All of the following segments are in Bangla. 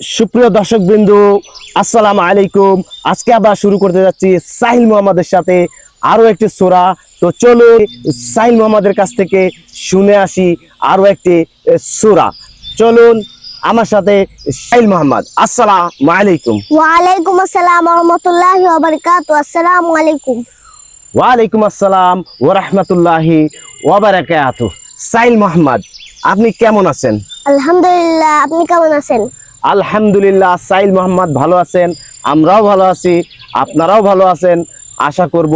সুপ্রিয় দর্শকবৃন্দ, আসসালামু আলাইকুম। আজকে আবার শুরু করতে যাচ্ছি সাহিল মোহাম্মদের সাথে আরো একটি সূরা। তো চলো সাহিল মোহাম্মদের কাছ থেকে শুনে আসি আরো একটি সূরা। চলুন আমার সাথে সাহিল মোহাম্মদ। আসসালামু আলাইকুম। ওয়ালাইকুম আসসালাম ওয়া রাহমাতুল্লাহি ওয়া বারাকাতুহু। আসসালামু আলাইকুম। ওয়ালাইকুম আসসালাম ওয়া রাহমাতুল্লাহি ওয়া বারাকাতুহু। সাহিল মোহাম্মদ, আপনি কেমন আছেন? আলহামদুলিল্লাহ, আপনি কেমন আছেন? আলহামদুলিল্লাহ, সাহিল মোহাম্মদ ভালো আছেন, আমরাও ভালো আছি, আপনারাও ভালো আছেন, আশা করব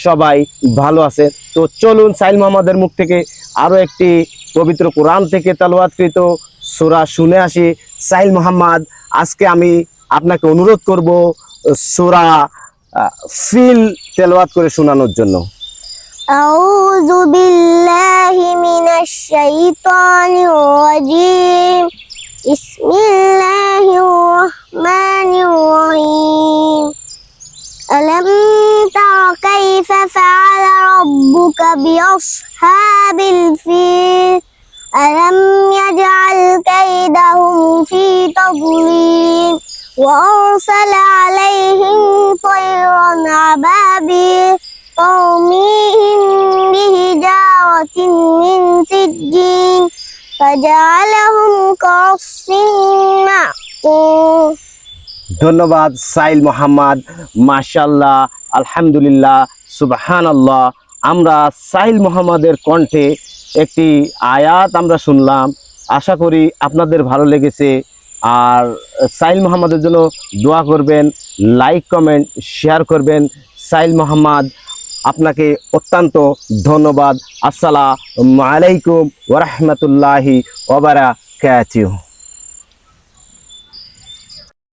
সবাই ভালো আছে। তো চলুন সাহিল মোহাম্মদের মুখ থেকে আরও একটি পবিত্র কোরআন থেকে তেলাওয়াতকৃত সূরা শুনে আসি। সাহিল মোহাম্মদ, আজকে আমি আপনাকে অনুরোধ করব সূরা ফিল তেলাওয়াত করে শোনানোর জন্য। আউযু বিল্লাহি মিনাশ শাইতানির রাজীম। বিসমিল্লাহির রহমানির রহিম। আলাম তারা কাইফা ফাআলা রাব্বুকা বিআসহাবিল ফিল। আলাম ইয়াজআল কাইদাহুম ফি তাদলিল ওয়া আরসালা আলাইহিম তায়রান আবাবিল ترميهم بحجارة من سجيل فجعلهم كعصف مأكول। ধন্যবাদ সাহিল মোহাম্মদ, মাশাআল্লাহ, আলহামদুলিল্লাহ, সুবহানাল্লাহ। আমরা সাহিল মোহাম্মদের কণ্ঠে একটি আয়াত আমরা শুনলাম, আশা করি আপনাদের ভালো লেগেছে। আর সাহিল মোহাম্মদের জন্য দোয়া করবেন, লাইক কমেন্ট শেয়ার করবেন। সাহিল মোহাম্মদ, আপনাকে অত্যন্ত ধন্যবাদ। আসসালামু আলাইকুম ওয়া রাহমাতুল্লাহি ওয়া বারাকাতুহু।